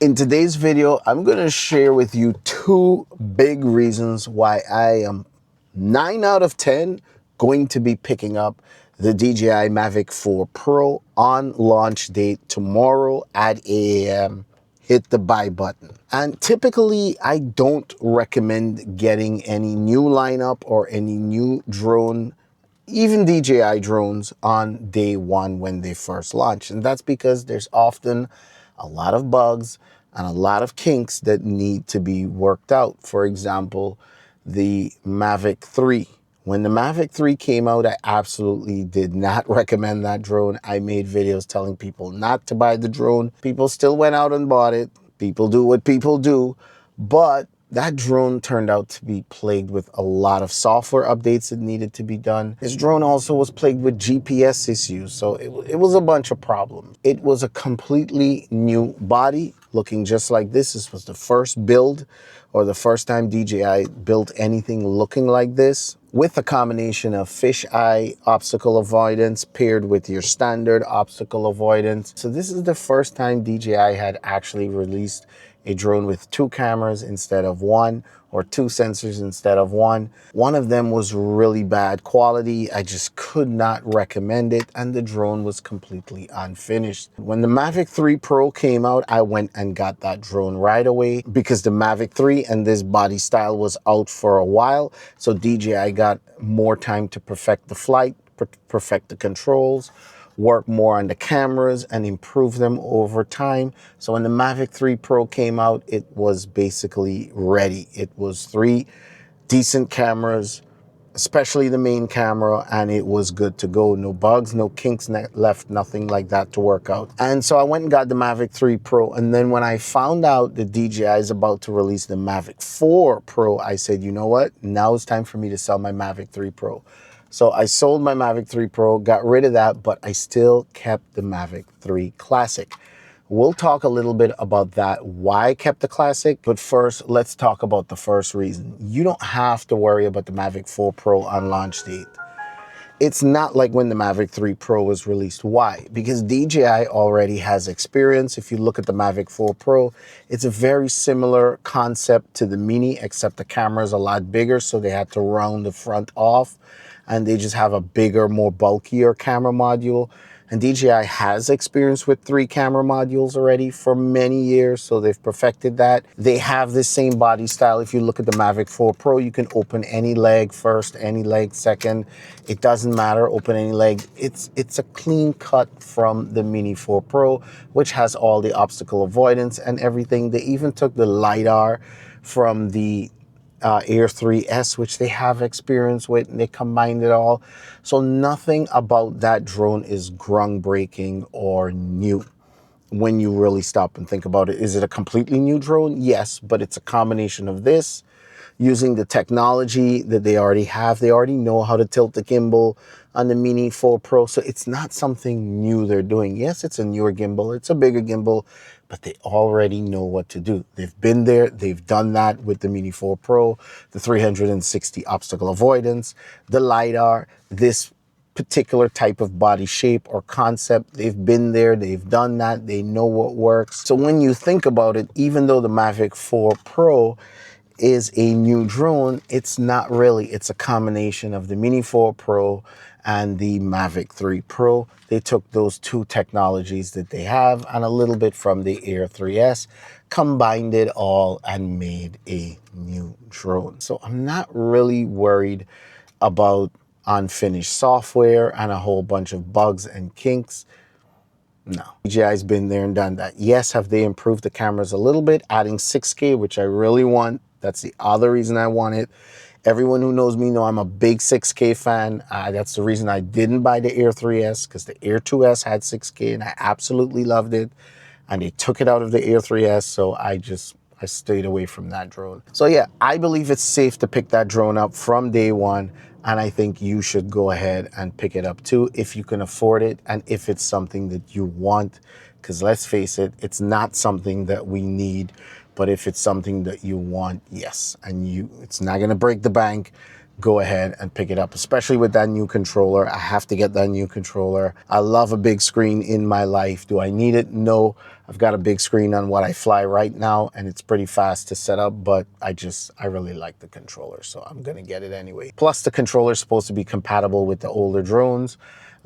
In today's video, I'm going to share with you two big reasons why I am 9 out of 10 going to be picking up the DJI Mavic 4 Pro on launch date tomorrow at 8 a.m. Hit the buy button. And typically, I don't recommend getting any new lineup or any new drone, even DJI drones, on day one when they first launch. And that's because there's often a lot of bugs and a lot of kinks that need to be worked out. For example, the Mavic 3. When the Mavic 3 came out, I absolutely did not recommend that drone. I made videos telling people not to buy the drone. People still went out and bought it. People do what people do. But that drone turned out to be plagued with a lot of software updates that needed to be done. This drone also was plagued with GPS issues, so it was a bunch of problems. It was a completely new body, looking just like this. This was the first build, or the first time DJI built anything looking like this, with a combination of fisheye obstacle avoidance paired with your standard obstacle avoidance. So this is the first time DJI had actually released a drone with 2 cameras instead of 1, or 2 sensors instead of 1. One of them was really bad quality. I just could not recommend it, and the drone was completely unfinished. When the Mavic 3 Pro came out, I went and got that drone right away because the Mavic 3 and this body style was out for a while. So DJI got more time to perfect the flight, perfect the controls, work more on the cameras and improve them over time. So when the Mavic 3 Pro came out, it was basically ready. It was 3 decent cameras, especially the main camera, and it was good to go. No bugs, no kinks left, nothing like that to work out. And so I went and got the Mavic 3 Pro, and then when I found out that DJI is about to release the Mavic 4 Pro, I said, you know what? Now it's time for me to sell my Mavic 3 Pro. So I sold my Mavic 3 Pro, got rid of that, but I still kept the Mavic 3 Classic. We'll talk a little bit about that, why I kept the Classic. But first, let's talk about the first reason. You don't have to worry about the Mavic 4 Pro on launch date. It's not like when the Mavic 3 Pro was released. Why? Because DJI already has experience. If you look at the Mavic 4 Pro, it's a very similar concept to the Mini, except the camera is a lot bigger, so they had to round the front off, and they just have a bigger, more bulkier camera module. And DJI has experience with 3 camera modules already for many years, so they've perfected that. They have the same body style. If you look at the Mavic 4 Pro, you can open any leg first, any leg second. It doesn't matter, open any leg. It's a clean cut from the Mini 4 Pro, which has all the obstacle avoidance and everything. They even took the LiDAR from the Air 3S, which they have experience with, and they combined it all. So nothing about that drone is groundbreaking or new when you really stop and think about it. Is it a completely new drone? Yes, but it's a combination of this, using the technology that they already have. They already know how to tilt the gimbal on the Mini 4 Pro, so it's not something new they're doing. Yes, it's a newer gimbal, it's a bigger gimbal, but they already know what to do. They've been there, they've done that with the Mini 4 Pro, the 360 obstacle avoidance, the LiDAR, this particular type of body shape or concept. They've been there, they've done that, they know what works. So when you think about it, even though the Mavic 4 Pro is a new drone, it's not really. It's a combination of the Mini 4 Pro and the Mavic 3 Pro. They took those 2 technologies that they have and a little bit from the Air 3S, combined it all and made a new drone. So I'm not really worried about unfinished software and a whole bunch of bugs and kinks. No, DJI's been there and done that. Yes, have they improved the cameras a little bit, adding 6K, which I really want. That's the other reason I want it. Everyone who knows me know I'm a big 6K fan. That's the reason I didn't buy the Air 3S, because the Air 2S had 6K and I absolutely loved it. And they took it out of the Air 3S, so I stayed away from that drone. So yeah, I believe it's safe to pick that drone up from day one. And I think you should go ahead and pick it up too, if you can afford it and if it's something that you want. Because let's face it, it's not something that we need, but if it's something that you want, yes. And it's not gonna break the bank, go ahead and pick it up, especially with that new controller. I have to get that new controller. I love a big screen in my life. Do I need it? No, I've got a big screen on what I fly right now, and it's pretty fast to set up, but I really like the controller, so I'm gonna get it anyway. Plus, the controller is supposed to be compatible with the older drones,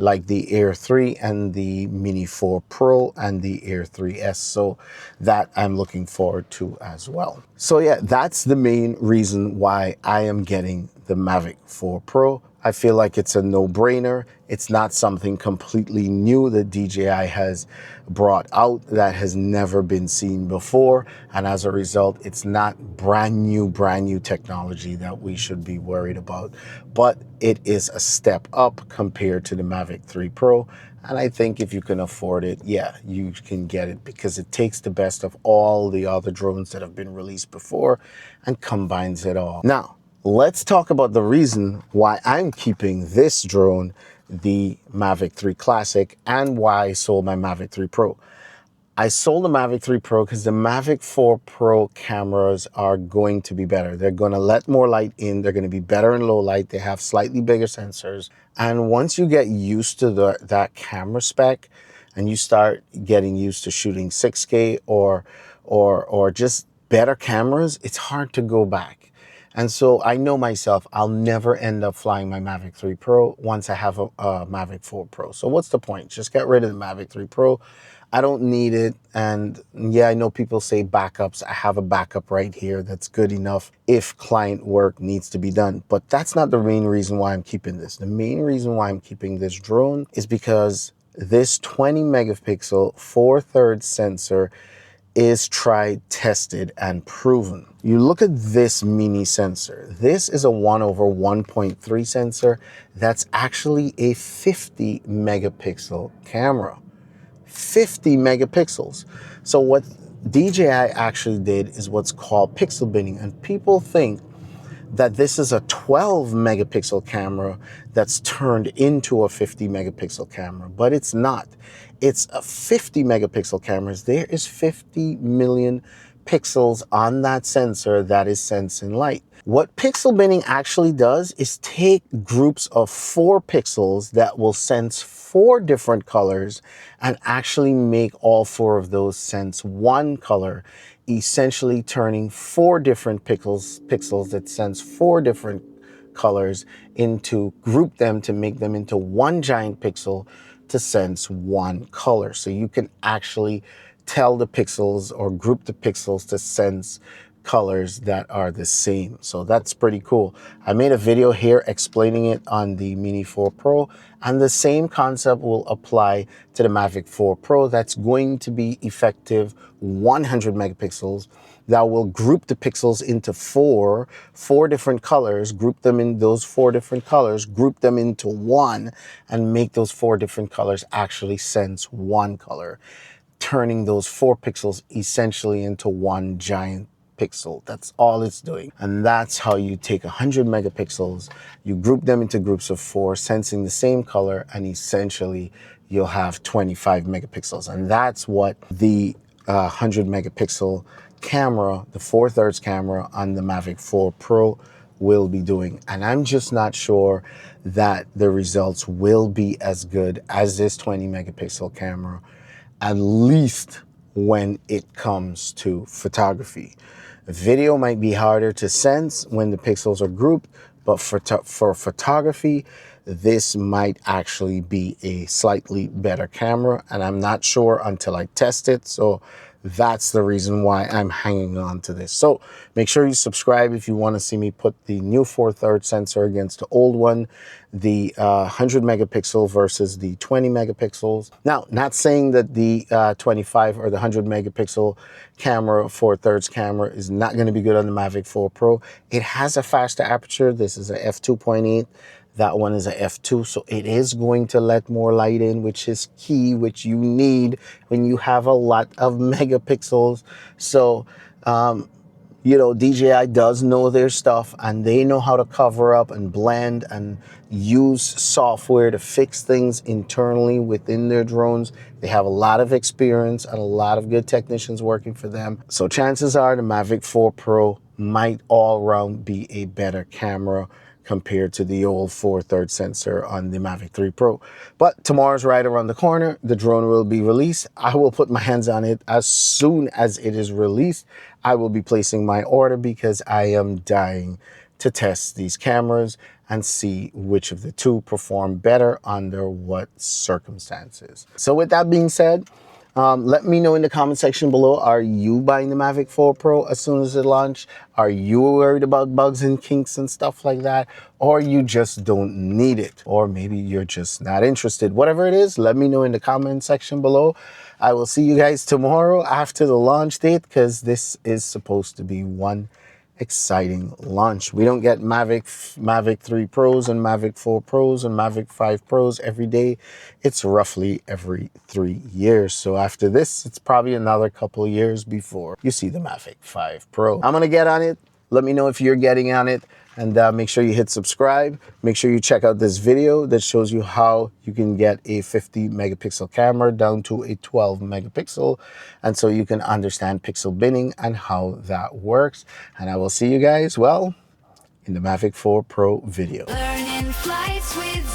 like the Air 3 and the Mini 4 Pro and the Air 3S. So that I'm looking forward to as well. So yeah, that's the main reason why I am getting the Mavic 4 Pro. I feel like it's a no-brainer. It's not something completely new that DJI has brought out that has never been seen before. And as a result, it's not brand new technology that we should be worried about. But it is a step up compared to the Mavic 3 Pro. And I think if you can afford it, yeah, you can get it because it takes the best of all the other drones that have been released before and combines it all. Now, let's talk about the reason why I'm keeping this drone, the Mavic 3 Classic, and why I sold my Mavic 3 Pro. I sold the Mavic 3 Pro because the Mavic 4 Pro cameras are going to be better. They're going to let more light in. They're going to be better in low light. They have slightly bigger sensors. And once you get used to that camera spec and you start getting used to shooting 6K or just better cameras, it's hard to go back. And so I know myself, I'll never end up flying my Mavic 3 Pro once I have a Mavic 4 Pro. So what's the point? Just get rid of the Mavic 3 Pro. I don't need it. And yeah, I know people say backups. I have a backup right here that's good enough if client work needs to be done. But that's not the main reason why I'm keeping this. The main reason why I'm keeping this drone is because this 20 megapixel 4/3 sensor is tried, tested, and proven. You look at this mini sensor. This is a 1/1.3 sensor. That's actually a 50 megapixel camera. 50 megapixels. So what DJI actually did is what's called pixel binning. And people think that this is a 12 megapixel camera that's turned into a 50 megapixel camera, but it's not. It's a 50 megapixel camera. There is 50 million pixels on that sensor that is sensing light. What pixel binning actually does is take groups of 4 pixels that will sense 4 different colors and actually make all 4 of those sense one color, essentially turning 4 different pixels that sense 4 different colors into, group them to make them into one giant pixel to sense one color. So you can actually tell the pixels or group the pixels to sense colors that are the same. So that's pretty cool. I made a video here explaining it on the Mini 4 Pro, and the same concept will apply to the Mavic 4 Pro. That's going to be effective 100 megapixels that will group the pixels into four different colors, group them in those 4 different colors, group them into one, and make those 4 different colors actually sense one color, turning those 4 pixels essentially into one giant pixel. That's all it's doing. And that's how you take 100 megapixels, you group them into groups of 4, sensing the same color, and essentially you'll have 25 megapixels. And that's what the 100 megapixel camera, the 4/3 camera on the Mavic 4 Pro will be doing. And I'm just not sure that the results will be as good as this 20 megapixel camera, at least when it comes to photography. Video might be harder to sense when the pixels are grouped, but for photography, this might actually be a slightly better camera, and I'm not sure until I test it. So that's the reason why I'm hanging on to this. So make sure you subscribe if you want to see me put the new 4/3 sensor against the old one, the 100 megapixel versus the 20 megapixels. Now, not saying that the 25 or the 100 megapixel camera, 4/3 camera, is not going to be good on the Mavic 4 Pro. It has a faster aperture. This is a f2.8. That one is a f2, so it is going to let more light in, which is key, which you need when you have a lot of megapixels. So, you know, DJI does know their stuff, and they know how to cover up and blend and use software to fix things internally within their drones. They have a lot of experience and a lot of good technicians working for them. So chances are the Mavic 4 Pro might all around be a better camera compared to the old 4/3 sensor on the Mavic 3 Pro. But tomorrow's right around the corner. The drone will be released. I will put my hands on it as soon as it is released. I will be placing my order because I am dying to test these cameras and see which of the two perform better under what circumstances. So with that being said, let me know in the comment section below, are you buying the Mavic 4 Pro as soon as it launched? Are you worried about bugs and kinks and stuff like that? Or you just don't need it? Or maybe you're just not interested. Whatever it is, let me know in the comment section below. I will see you guys tomorrow after the launch date, because this is supposed to be one exciting launch. We don't get Mavic 3 Pros and Mavic 4 Pros and Mavic 5 Pros every day. It's roughly every 3 years. So after this, it's probably another couple of years before you see the Mavic 5 Pro. I'm gonna get on it. Let me know if you're getting on it, and make sure you hit subscribe. Make sure you check out this video that shows you how you can get a 50 megapixel camera down to a 12 megapixel, and so you can understand pixel binning and how that works. And I will see you guys, well, in the Mavic 4 Pro video. Learning flights with